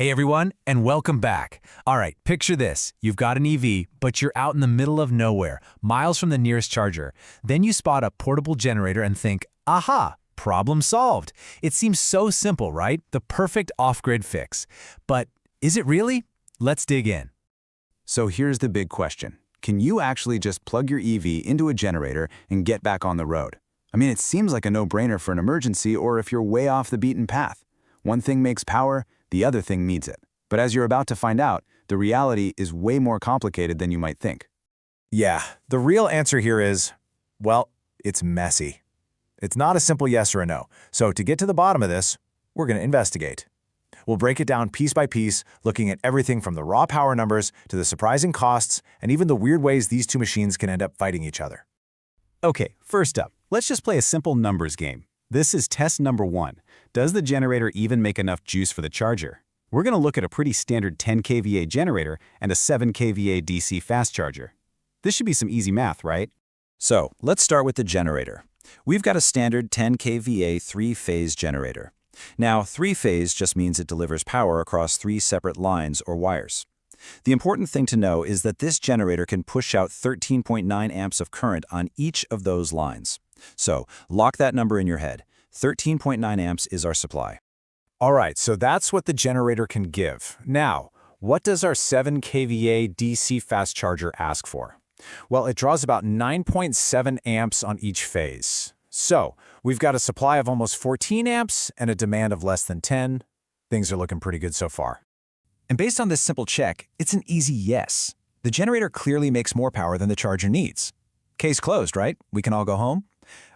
Hey everyone, and welcome back. All right, picture this. You've got an EV, but you're out in the middle of nowhere, miles from the nearest charger. Then you spot a portable generator and think, aha, problem solved. It seems so simple, right? The perfect off-grid fix. But is it really? Let's dig in. So here's the big question. Can you actually just plug your EV into a generator and get back on the road? I mean, it seems like a no-brainer for an emergency or if you're way off the beaten path. One thing makes power, the other thing needs it. But as you're about to find out, the reality is way more complicated than you might think. Yeah, the real answer here is, well, it's messy. It's not a simple yes or a no. So to get to the bottom of this, we're going to investigate. We'll break it down piece by piece, looking at everything from the raw power numbers to the surprising costs and even the weird ways these two machines can end up fighting each other. Okay, first up, let's just play a simple numbers game. This is test number 1. Does the generator even make enough juice for the charger? We're going to look at a pretty standard 10 kVA generator and a 7 kVA DC fast charger. This should be some easy math, right? So let's start with the generator. We've got a standard 10 kVA 3-phase generator. Now, 3-phase just means it delivers power across 3 separate lines or wires. The important thing to know is that this generator can push out 13.9 amps of current on each of those lines. So lock that number in your head. 13.9 amps is our supply. All right, so that's what the generator can give. Now, what does our 7 kVA DC fast charger ask for? Well, it draws about 9.7 amps on each phase. So we've got a supply of almost 14 amps and a demand of less than 10. Things are looking pretty good so far. And based on this simple check, it's an easy yes. The generator clearly makes more power than the charger needs. Case closed, right? We can all go home?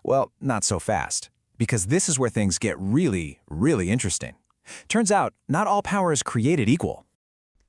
Well, not so fast, because this is where things get really, really interesting. Turns out, not all power is created equal.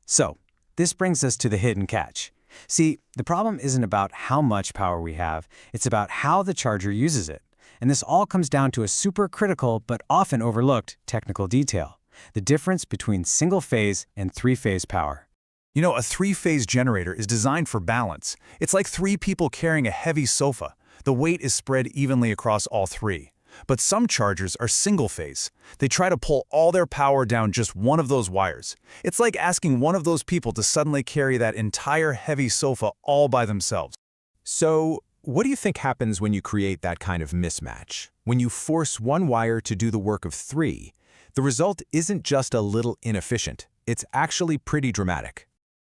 So, this brings us to the hidden catch. See, the problem isn't about how much power we have, it's about how the charger uses it. And this all comes down to a super critical but often overlooked technical detail: the difference between single-phase and 3-phase power. You know, a 3-phase generator is designed for balance. It's like 3 people carrying a heavy sofa. The weight is spread evenly across all 3. But some chargers are single-phase. They try to pull all their power down just one of those wires. It's like asking one of those people to suddenly carry that entire heavy sofa all by themselves. So, what do you think happens when you create that kind of mismatch? When you force one wire to do the work of 3, the result isn't just a little inefficient. It's actually pretty dramatic.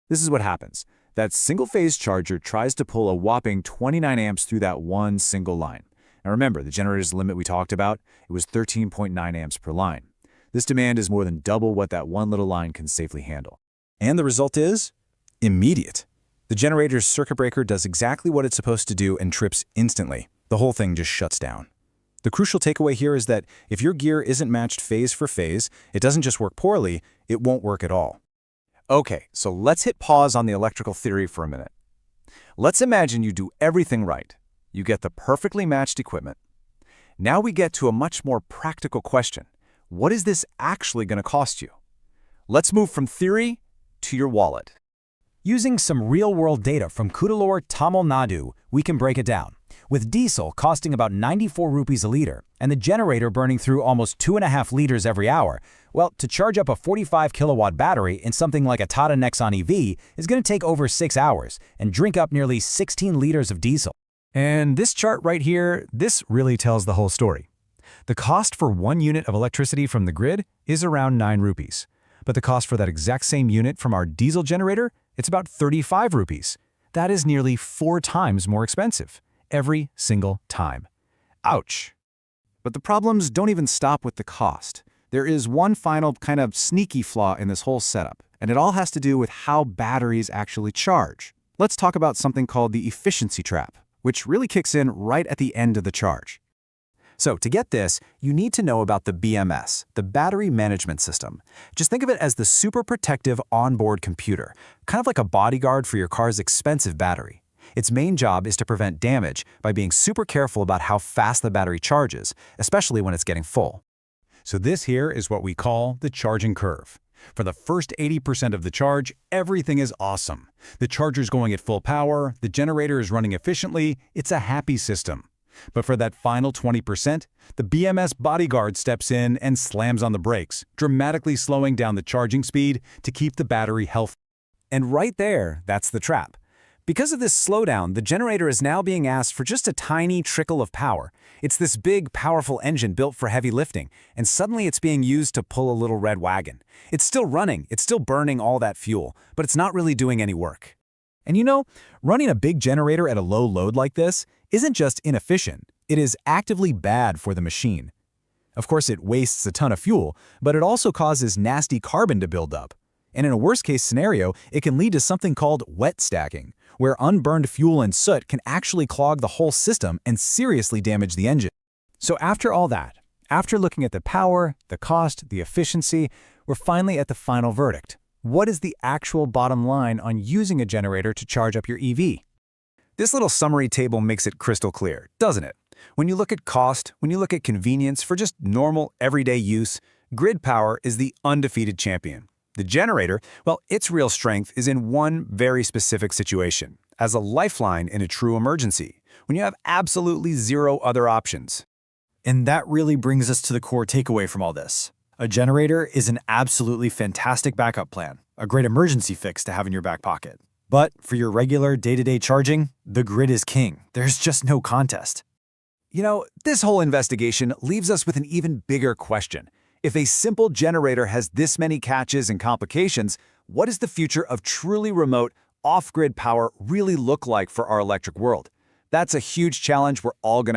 This is what happens. That single-phase charger tries to pull a whopping 29 amps through that one single line. Now remember, the generator's limit we talked about, it was 13.9 amps per line. This demand is more than double what that one little line can safely handle. And the result is immediate. The generator's circuit breaker does exactly what it's supposed to do and trips instantly. The whole thing just shuts down. The crucial takeaway here is that if your gear isn't matched phase for phase, it doesn't just work poorly, it won't work at all. Okay, so let's hit pause on the electrical theory for a minute. Let's imagine you do everything right. You get the perfectly matched equipment. Now we get to a much more practical question. What is this actually going to cost you? Let's move from theory to your wallet. Using some real-world data from Cuddalore, Tamil Nadu, we can break it down. With diesel costing about 94 rupees a liter and the generator burning through almost 2.5 liters every hour, well, to charge up a 45-kilowatt battery in something like a Tata Nexon EV is going to take over 6 hours and drink up nearly 16 liters of diesel. And this chart right here, this really tells the whole story. The cost for 1 unit of electricity from the grid is around 9 rupees. But the cost for that exact same unit from our diesel generator, it's about 35 rupees. That is nearly 4 times more expensive. Every single time. Ouch. But the problems don't even stop with the cost. There is one final kind of sneaky flaw in this whole setup, and it all has to do with how batteries actually charge. Let's talk about something called the efficiency trap, which really kicks in right at the end of the charge. So to get this, you need to know about the BMS, the Battery Management System. Just think of it as the super protective onboard computer, kind of like a bodyguard for your car's expensive battery. Its main job is to prevent damage by being super careful about how fast the battery charges, especially when it's getting full. So this here is what we call the charging curve. For the first 80% of the charge, everything is awesome. The charger's going at full power, the generator is running efficiently, it's a happy system. But for that final 20%, the BMS bodyguard steps in and slams on the brakes, dramatically slowing down the charging speed to keep the battery healthy. And right there, that's the trap. Because of this slowdown, the generator is now being asked for just a tiny trickle of power. It's this big, powerful engine built for heavy lifting, and suddenly it's being used to pull a little red wagon. It's still running, it's still burning all that fuel, but it's not really doing any work. And you know, running a big generator at a low load like this isn't just inefficient, it is actively bad for the machine. Of course, it wastes a ton of fuel, but it also causes nasty carbon to build up. And in a worst-case scenario, it can lead to something called wet stacking, where unburned fuel and soot can actually clog the whole system and seriously damage the engine. So after all that, after looking at the power, the cost, the efficiency, we're finally at the final verdict. What is the actual bottom line on using a generator to charge up your EV? This little summary table makes it crystal clear, doesn't it? When you look at cost, when you look at convenience for just normal, everyday use, grid power is the undefeated champion. The generator, well, its real strength is in one very specific situation, as a lifeline in a true emergency, when you have absolutely zero other options. And that really brings us to the core takeaway from all this. A generator is an absolutely fantastic backup plan, a great emergency fix to have in your back pocket. But for your regular day-to-day charging, the grid is king. There's just no contest. You know, this whole investigation leaves us with an even bigger question. If a simple generator has this many catches and complications, what does the future of truly remote, off-grid power really look like for our electric world? That's a huge challenge we're all going to